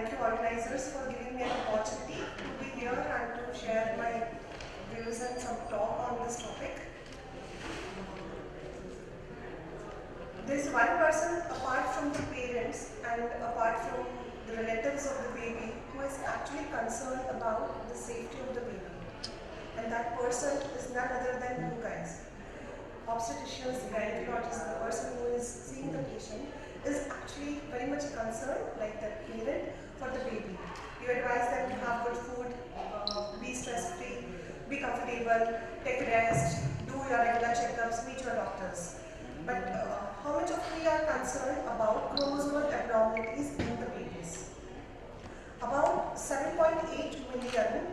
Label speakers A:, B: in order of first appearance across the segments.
A: thank you organizers for giving me an opportunity to be here and to share my views and some talk on this topic. There is one person apart from the parents and apart from the relatives of the baby who is actually concerned about the safety of the baby. And that person is none other than you guys. Obstetricians, gynecologists, the person who is seeing the patient is actually very much concerned, like that parent, for the baby. You advise them to have good food, be stress-free, be comfortable, take rest, do your regular checkups, meet your doctors. But how much of we are concerned about chromosomal abnormalities in the babies? About 7.8 million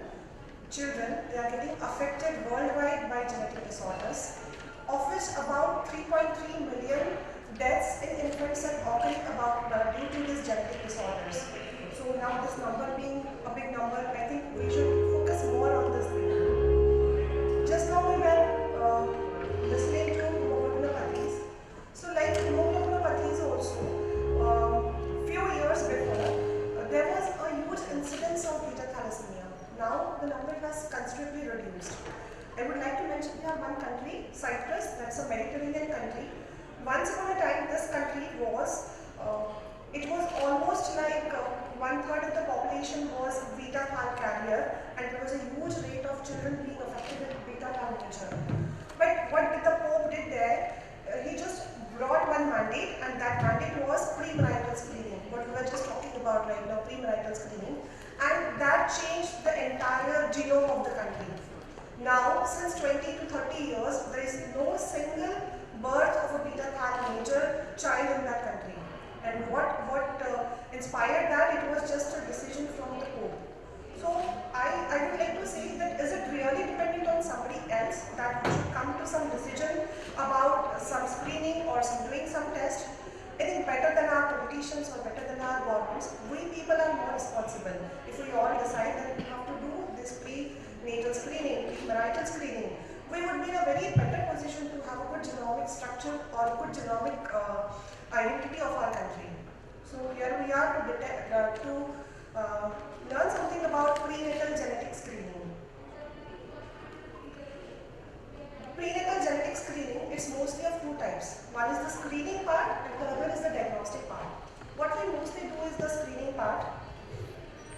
A: children, they are getting affected worldwide by genetic disorders, of which about 3.3 million deaths in infants are occurring due to these genetic disorders. So now this number being a big number, I think we should focus more on this thing. Just now we were listening to hemoglobinopathies. So like hemoglobinopathies also, few years before, there was a huge incidence of beta thalassemia. Now the number has considerably reduced. I would like to mention here one country, Cyprus, that's a Mediterranean country. Once upon a time, this country was, it was almost like 1/3 of the population was beta thal carrier, and there was a huge rate of children being affected with beta thal nature. But what the Pope did there, he just brought one mandate, and that mandate was premarital screening, what we were just talking about right now, premarital screening, and that changed the entire genome of the country. Now, since 20 to 30 years, there is no single birth of a beta thal major child in that country. And what inspired that, it was just a decision from the Pope. So I would like to say that, is it really dependent on somebody else that we should come to some decision about some screening or doing some test? I think better than our politicians or better than our governments, we people are more responsible. If we all decide that we have to do this prenatal screening, premarital screening, we would be in a very better position to have a good genomic structure or a good genomic identity of our country. So here we are to learn something about prenatal genetic screening. Prenatal genetic screening, it's mostly of two types. One is the screening part and the other is the diagnostic part. What we mostly do is the screening part.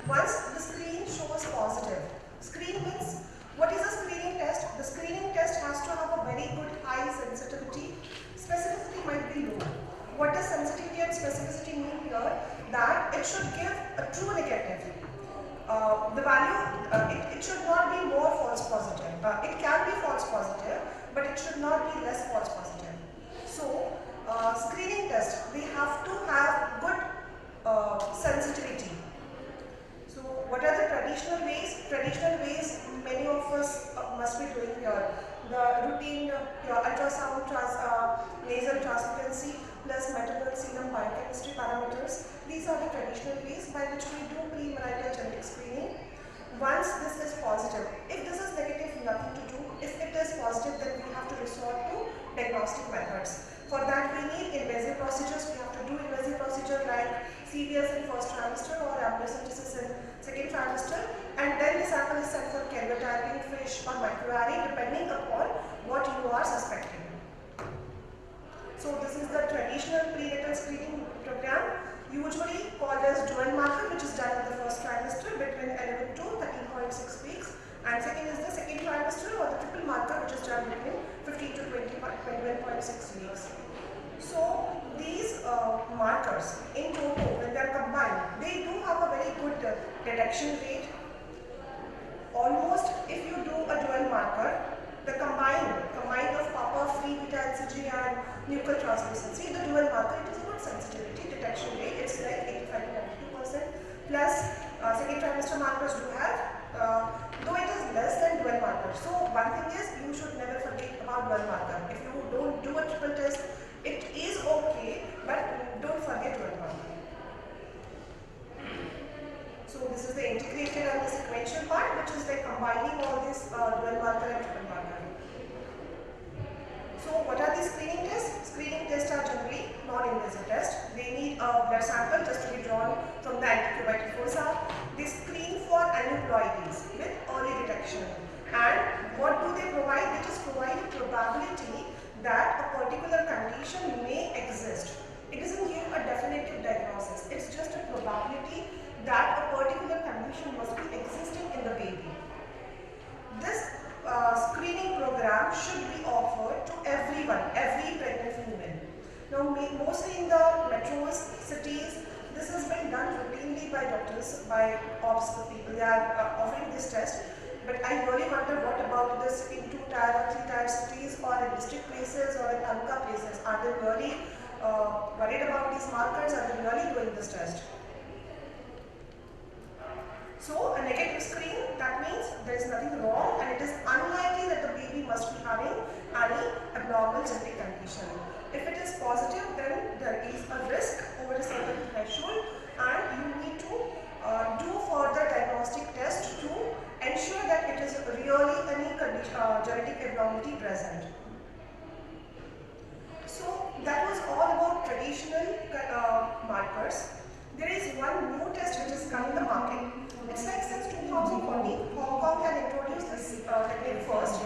A: Once the screen shows positive, screen means, what is a screening test? The screening test has to have a very good high sensitivity. Specificity might be low. What does sensitivity and specificity mean here? That it should give a true negative. The value, it should not be more false positive. It can be false positive, but it should not be less false positive. So, screening test, we have to have good sensitivity. So, what are the traditional ways? Traditional ways, many of us must be doing here. The routine, your ultrasound, nasal transparency, plus maternal serum biochemistry parameters. These are the traditional ways by which we do premarital genetic screening. Once this is positive, if this is negative, nothing to do. If it is positive, then we have to resort to diagnostic methods. For that, we need invasive procedures. We have to do invasive procedure like CVS in first trimester or amniocentesis in second trimester, and then the sample is sent for karyotyping, FISH or microarray depending upon what you are suspecting. So this is the traditional prenatal screening program, usually called as dual marker, which is done in the first trimester between 11 to 13.6 weeks, and second is the second trimester or the triple marker, which is done between 15 to 21.6 weeks. So these markers in total, when they are combined, they do have a very good detection rate. Almost, if you do a dual marker, the combined of Papa, free beta HCG and nuchal translucency, the dual marker, it is a good sensitivity detection rate. It's like 85 to 92%. Plus, second trimester markers do have, though it is less than dual marker. So one thing is, you should never forget about dual marker. If you don't do a triple test, it is okay, but don't forget dual marker. So this is the integrated and the sequential part, which is like combining all this dual marker and triple marker. So what are these screening tests? Screening tests are generally non-invasive tests. They need a blood sample just to be drawn from the anticoagulatory probability that a particular condition must be existing in the baby. This screening program should be offered to everyone, every pregnant female. Now, mostly in the metros, cities, this has been done routinely by doctors, by ops people. They are offering this test. But I really wonder what about this in 2-tier or 3-tier cities, or in district places, or in taluka places. Are they really worried about these markers? Are they really doing this test? So a negative screen, that means there is nothing wrong and it is unlikely that the baby must be having any abnormal genetic condition. If it is positive, then there is a risk over a certain threshold and you need to do further diagnostic test to ensure that it is really any genetic abnormality present. So that was all about traditional markers. There is one new test which has come in the market. It's like since 2014, Hong Kong had introduced this technique first.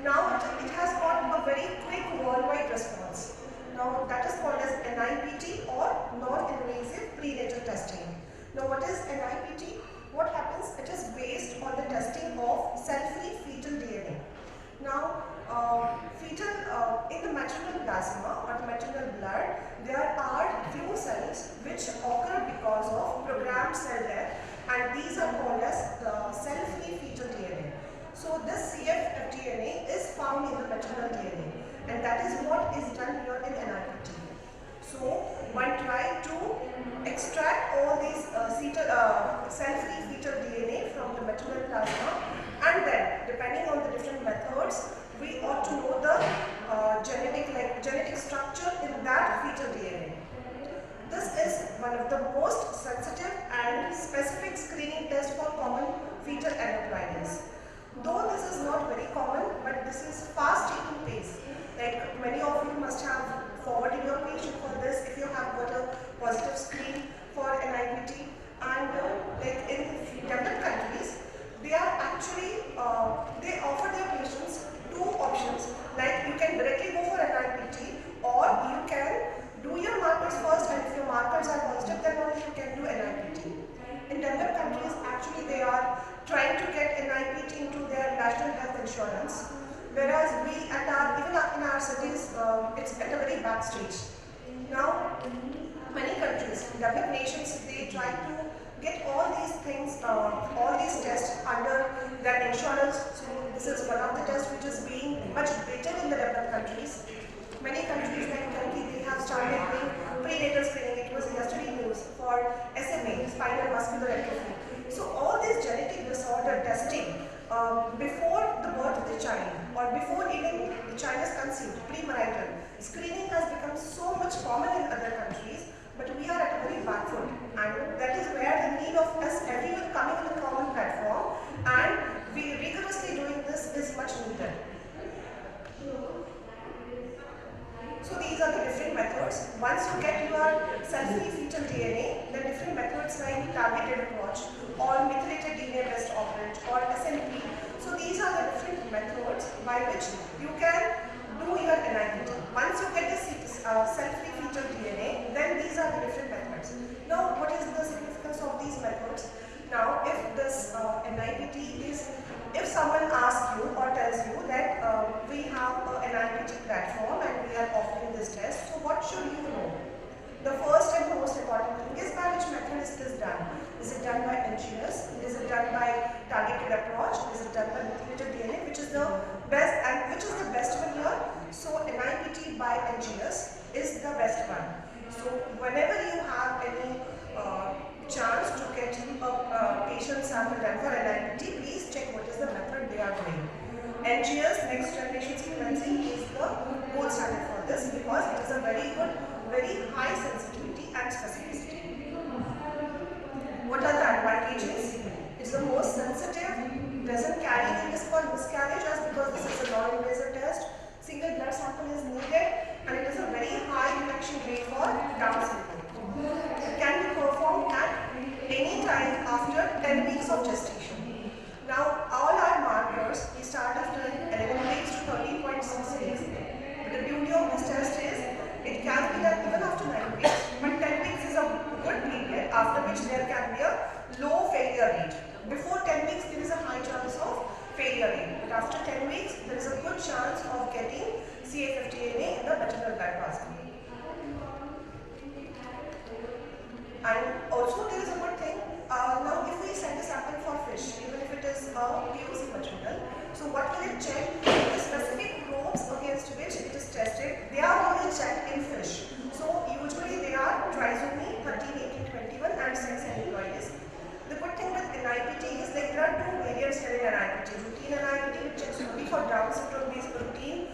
A: Now it has got a very quick worldwide response. Now that is called as NIPT or Non-Invasive Prenatal Testing. Now what is NIPT? What happens? It is based on the testing of cell-free fetal DNA. Now in the maternal plasma or the maternal blood, there are few cells which occur because of programmed cell death, and these are called as the cell-free fetal DNA. So this CFF-DNA is found in the maternal DNA, and that is what is done here in NIPT. So one tried to extract all these cell-free fetal DNA from the maternal plasma, and then depending on the different methods, we ought to know the genetic structure in that fetal DNA. This is one of the most sensitive and specific screening tests for common fetal endocrinitis. Though this is not very common, but this is fast taking place. Like many of you must have forwarded your patient for this if you have got a positive screen for NIPT. And like in developed countries, they are actually they offer their patients two options. Like you can directly go for NIPT, or you can do your markers first, and if your markers are positive, then only you can do NIPT. In developed countries, actually they are trying to get NIPT into their national health insurance, whereas we even in our cities, it's at a very back stage. Now, many countries, developed nations, they try to get all these things, all these tests under their insurance. So this is one of the tests which is being much better in the developed countries. Many countries like Turkey, they have started doing prenatal screening. It was yesterday news for SMA, spinal muscular atrophy. So all this genetic disorder testing before the birth of the child, or before even the child is conceived, premarital screening has become so much common in other countries, but we are at a very back foot, and that is where the need of us, everyone coming on a common platform and we rigorously doing this is much needed. So these are the different methods. Once you get your cell-free fetal DNA, then different methods like targeted approach or methylated DNA based operant or SNP. So these are the different methods by which you can do your NIPT. Once you get the cell-free fetal DNA, then these are the different methods. Now, what is the significance of these methods? Now, if this NIPT is, if someone asks you or tells you that we have an NIPT platform and we are offering this test, so what should you know? The first and most important thing is by which method is this done? Is it done by NGS? Is it done by targeted approach? Is it done by methylated DNA? Which is the best, and which is the best one here? So NIPT by NGS is the best one. So whenever you have any chance to get a patient sample done for NIPT, please check what is the method they are doing. NGS, next generation sequencing, is the gold standard for this because it is a very good, very high sensitivity and specificity. What are the advantages? It's the most sensitive, doesn't carry any risk for miscarriage as because this is a non-invasive test. Single blood sample is needed and it is a very high detection rate for Down syndrome. It can be performed at any time after 10 weeks of gestation. Now, all our markers, we start after 11 weeks to 13.6 weeks. But the beauty of this test is, it can be done even after 9 weeks. But 10 weeks is a good period after after which there can be a low failure rate. Before 10 weeks, there is a high chance of failure rate, but after 10 weeks, there is a good chance of getting CA50NA in the maternal blood pathway. And also there is a good thing, now if we send a sample for fish, even if it is a POC maternal, so what will it check? The specific probes against which it is tested, they are only checked in fish. So usually they are trisomy 13, 18, 21 and sex aneuploidies. The good thing with NIPT is like there are two variants here in NIPT. Routine NIPT which checks only for Down syndrome based routine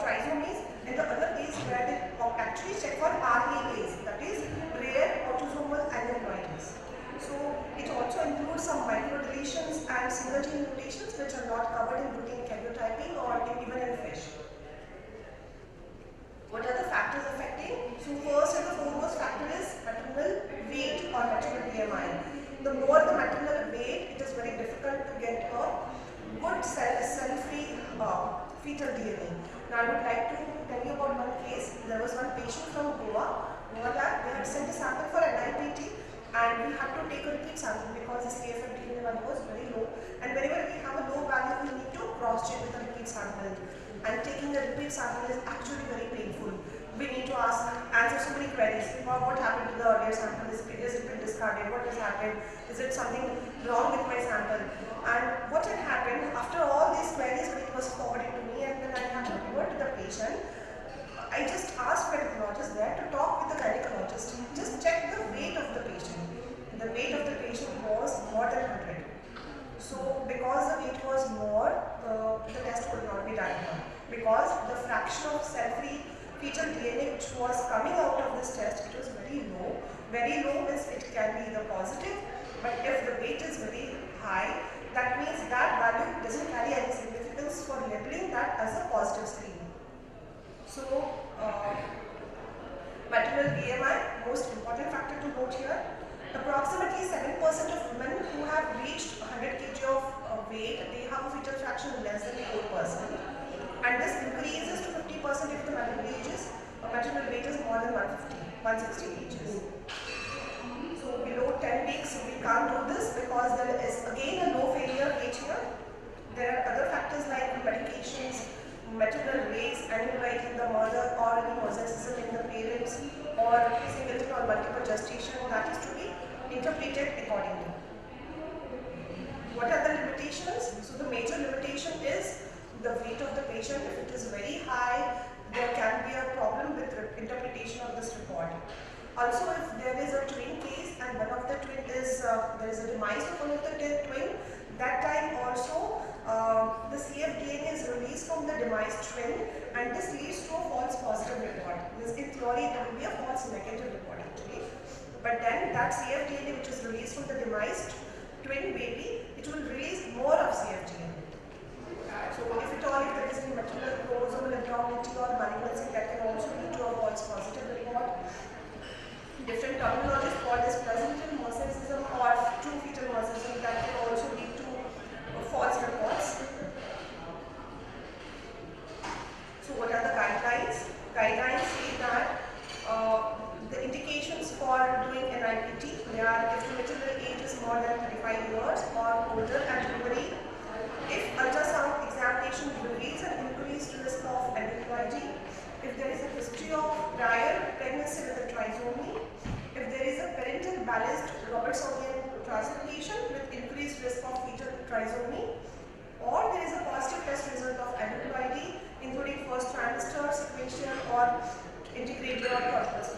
A: trisomies, and the other is where they actually check for RAAs, that is rare autosomal aneuploidies. So it also includes some microdeletions and single gene mutations which are not covered in routine karyotyping or even in fish. What are the factors affecting? So first and the foremost factor is maternal weight or maternal BMI. The more the maternal weight, it is very difficult to get a good cell-free fetal DNA. Now I would like to tell you about one case. There was one patient from Goa that they had sent a sample for NIPT and we had to take a repeat sample because the CA50 value was very low, and whenever we have a low value we need to cross check with a repeat sample, and taking the repeat sample is actually very painful. We need to answer so many queries. What happened to the earlier sample? Is it been discarded? What has happened? Is it something wrong with my sample? And what had happened after all these queries, when it was forwarded to me and when I had to revert to the patient, I just asked my gynecologist there to talk with the gynecologist. Just check the weight of the patient. The weight of the patient was more than 100. So because the weight was more, the test could not be done because the fraction of cell-free fetal DNA which was coming out of this test, it was very low. Very low means it can be either positive, but if the weight is very high, that means that value doesn't carry any significance for labeling that as a positive screen. So, maternal BMI, most important factor to note here. Approximately 7% of women who have reached 100 kg of weight, they have a fetal fraction less than 4%. And this increases to 50% if the maternal weight is more than 160 kg. So below 10 weeks, we can't do this because there is again a low failure rate here. There are other factors like medications, maternal race, aneuploidy in the mother, or any mosaicism in the parents, or singleton or multiple gestation, that is to be interpreted accordingly. What are the limitations? So the major limitation is the weight of the patient. If it is very high, there can be a problem with interpretation of this report. Also, if there is a twin case and one of the twin is, there is a demise of one of the twin, that time also the CFDNA is released from the demised twin, and this leads to a false positive report. In theory, it will be a false negative report actually. But then that CFDNA which is released from the demised twin baby, it will release more of CFDNA. So if at all, if there is any maternal chromosomal abnormality or malignancy, that can also lead to a false positive report. Different terminologies for this placental mosaicism or true fetal mosaicism, that can also lead to false reports. So what are the guidelines? Guidelines say that the indications for doing NIPT, they are if the maternal age is more than 35 years or older and delivery, if ultrasound examination reveals an increased risk of aneuploidy, if there is a history of prior pregnancy with a trisomy, if there is a parental balanced Robertsonian transplantation with increased risk of fetal trisomy, or there is a positive test result of aneuploidy, including first trimester, sequential, or integrated or corpus.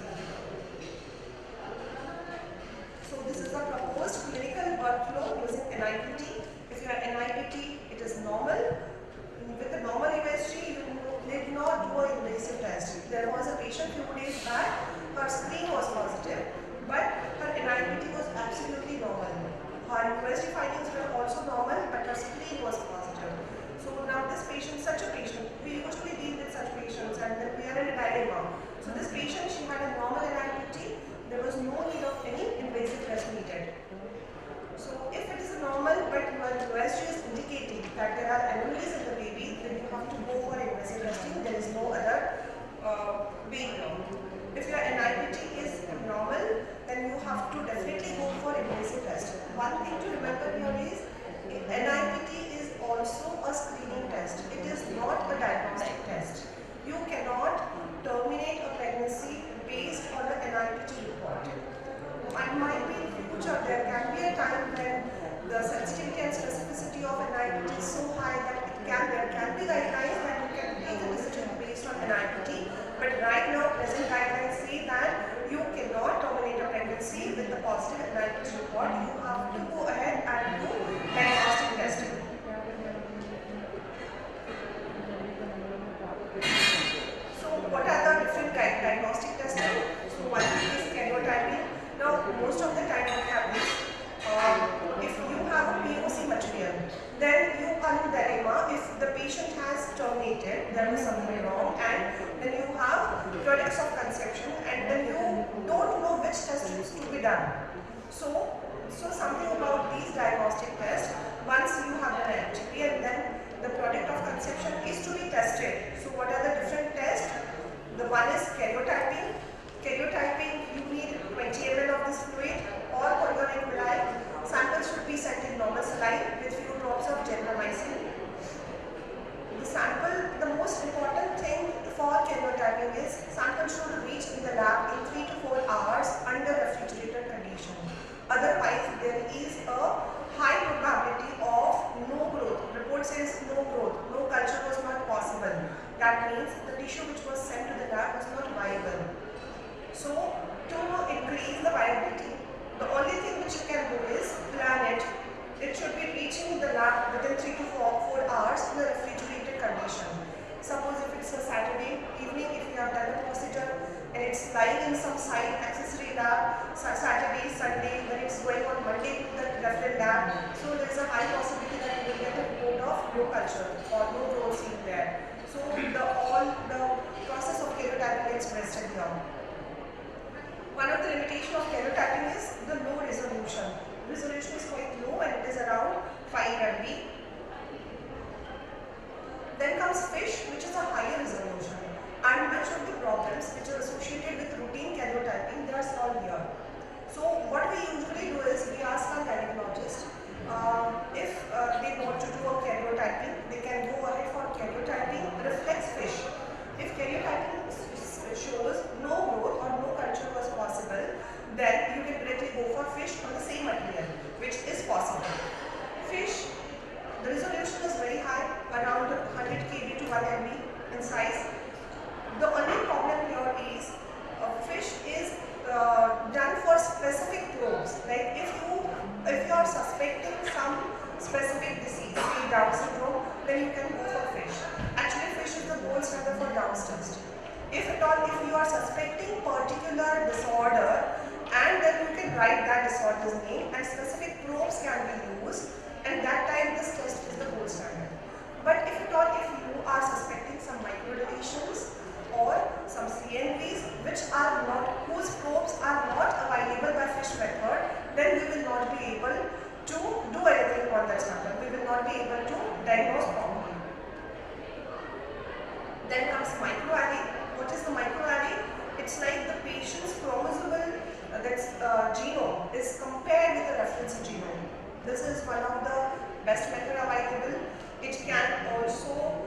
A: So this is the proposed clinical workflow using NIPT. If you have NIPT, it is normal. With the normal USG, you did not do an invasive test. There was a patient few days back, her screen was positive, but her NIPT was absolutely normal. Her USG findings were also normal, but her screen was positive. So now this patient, such a patient, we usually deal with such patients and then we are in a dilemma. So this patient, she had a normal NIPT, there was no need of any invasive test needed. So if it is a normal but your USG is indicating that there are anomalies in the baby, then you have to go for invasive testing. There is no other way. If your NIPT is one thing to remember here is NIPT is also a screening test. It is not a diagnostic test. You cannot terminate a pregnancy based on an NIPT report. And might be in future there can be a time when the sensitivity and specificity of NIPT is so high that there can be guidelines that you can make a decision based on NIPT. But right now, present guidelines say that you cannot terminate a pregnancy with a positive NIPT report. You have to go ahead and do diagnostic testing. So what are the different diagnostic testing? So one is karyotyping. Now most of the time what happens, if you have a POC material, then you are in dilemma if the patient has terminated, there was something wrong, and then you have products of conception, and then you don't know which test is to be done. So something about these diagnostic tests, once you have done an FGP and then the product of conception is to be tested. So what are the different tests? The one is karyotyping. Karyotyping, you need 20 ml of this fluid or polygonal. Samples should be sent in normal saline with few drops of gentamicin. The sample, the most important thing for karyotyping is sample should reach in the lab in 3 to 4 hours under refrigerated condition. Otherwise, there is a high probability of no growth. Report says no growth, no culture was not possible. That means the tissue which was sent to the lab was not viable. So, to increase the viability, the only thing which you can do is plan it. It should be reaching the lab within 3 to 4 hours in a refrigerated condition. Suppose if it's a Saturday evening, if you have done a procedure and it's lying in some side accessory lab, Saturday, Sunday, when it's going on Monday to the referral lab, so there is a high possibility that you will get a report of no culture or no growth seen there. So the process of karyotyping gets wasted here. One of the limitations of karyotyping is the low resolution. Resolution is quite low and it is around 5 MB. Then comes fish, which is a higher resolution. And much of the problems which are associated with routine karyotyping, they are solved here. So what we usually do is we ask our gynecologist if they want to do a karyotyping, they can go ahead for karyotyping reflex fish. If karyotyping shows no growth or no culture was possible, then you can directly go for fish on the same material, which is possible. Fish, the resolution is very high, around 100 kb to 1 MB in size. The only problem here is fish is done for specific probes. Like if you are suspecting some specific disease, say Down syndrome, then you can go for fish. Actually, fish is the gold standard for Down's test. If at all, if you are suspecting particular disorder, and then you can write that disorder's name and specific probes can be used, and that time this test is the gold standard. But if at all, if you are suspecting some microdeletions or some CNVs whose probes are not available by fish method, then we will not be able to do anything on that sample. We will not be able to diagnose properly. Then comes microarray. What is the microarray? It's like the patient's chromosomal genome is compared with the reference genome. This is one of the best method available. It can also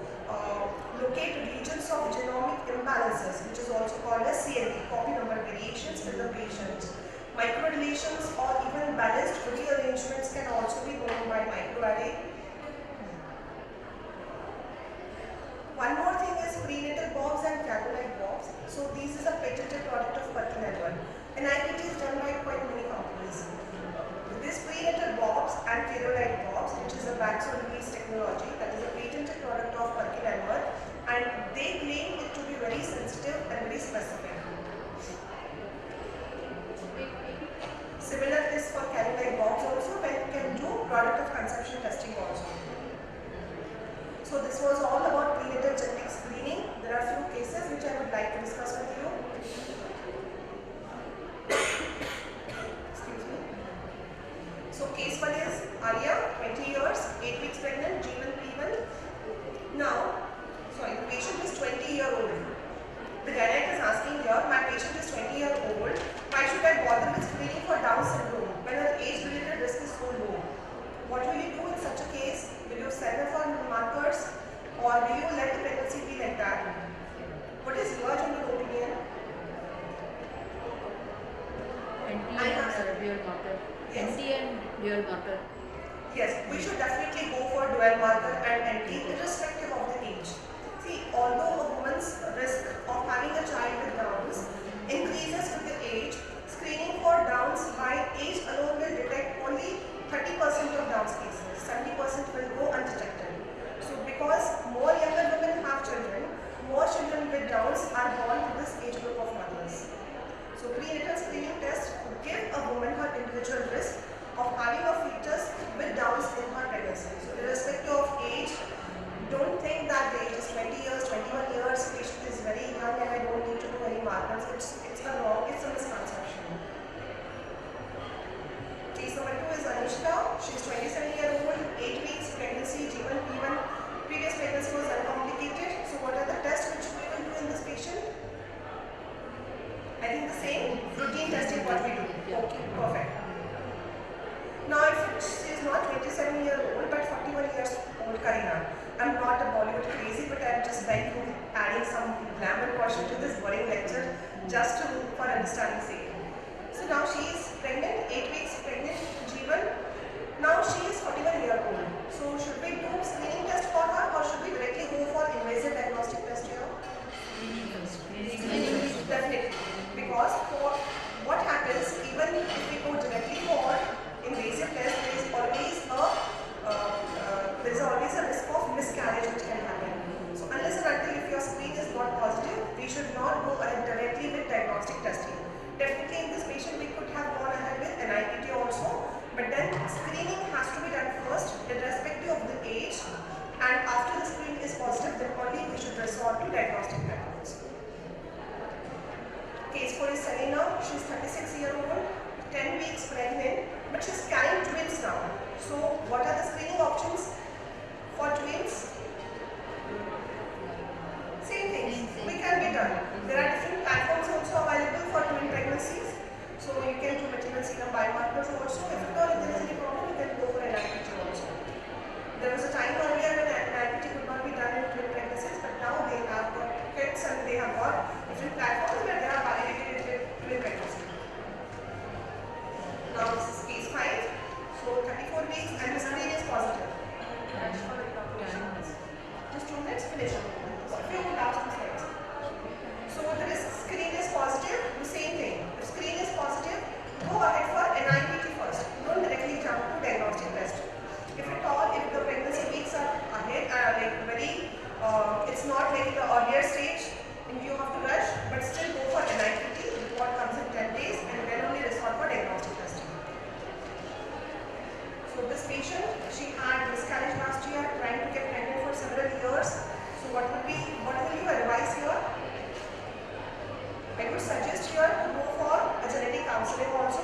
A: locate regions of genomic imbalances, which is also called as CNV, copy number variations in the patient. Microdeletions or even balanced rearrangements can also be known by microarray. One more thing is prenatal box and carolite box. So this is a patented product of Perkin-Elmer. NIPT is done by quite many companies. This prenatal box and carolite box, which is a backzone release technology, that is a patented product of Perkin-Elmer, and they claim it to be very sensitive and very specific. Similar is for carolite box also, where you can do product of conception testing also. So this was all about prenatal genetic screening. There are few cases which I would like to discuss with you. Excuse me. So case 1 is Arya, 20 years, 8 weeks pregnant, G1, P1. Now, the patient is 20-year-old. The gynaec is asking here, my patient is 20-year-old. Why should I bother with screening for Down syndrome when her age-related risk is so Yes.
B: NT and dual marker.
A: Yes, we should definitely go for dual marker and NT irrespective of the age. See, although a woman's risk of having a child with Downs increases with the age, screening for Downs by age alone will detect only 30% of Downs cases. 70% will go undetected. So because more younger women have children, more children with Downs are born to this age group of mothers. So prenatal screening tests give a woman her individual risk of having a fetus with Downs in her pregnancy. So irrespective of age, don't think that the age is 20 years, 21 years, patient is very young and I don't need to do any markers. It's a misconception. Case number 2 is Anushka. She's 27 years old, 8 weeks pregnancy, even previous pregnancy was uncomplicated. So what are the tests which we will do in this patient? I think the same routine testing what we do. Okay, perfect. Now if she is not 27 years old but 41 years old, Karina. I'm not a Bollywood crazy, but I'm just like adding some glamour portion to this boring lecture just for understanding sake. So now she is pregnant, 8 weeks pregnant, Jeevan. Now she is 41 years old. So should we do screening test for her or should we directly go for invasive diagnostic test here? Screening. Definitely. Because for what happens, even if we go directly for invasive test, there is always a risk of miscarriage which can happen. So unless and until if your screen is not positive, we should not go ahead directly with diagnostic testing. Definitely in this patient we could have gone ahead with NIPT also, but then screening has to be done first irrespective of the age, and after the screen is positive then only we should resort to diagnostic methods. Case 4 is Selena. She's 36 years old, 10 weeks pregnant, but she's carrying twins now. So what are the screening options for twins? Same things. We can be done. There are different platforms also available for twin pregnancies. So you can do maternal serum biomarkers also. If at all if there is any problem, you can go for NIPT also. There was a time earlier when NIPT could not be done in twin pregnancies, but now they have got kits and they have got different platforms where they are validated twin pregnancy. Now this is case 5. So 34 weeks and the screen is positive. Just 2 minutes, finish. So a few last 2 slides. So the screen is positive, the same thing. If screen is positive, go ahead for NIPT first. Don't directly jump to diagnostic test. If at all, if the pregnancy weeks are ahead, it's not like the earlier stage, and you have to rush, but still go for NIPT. Report comes in 10 days, and then only resort for diagnostic testing. So this patient, she had miscarriage last year, trying to get pregnant for several years. So what will you advise here? I would suggest here to go for a genetic counseling also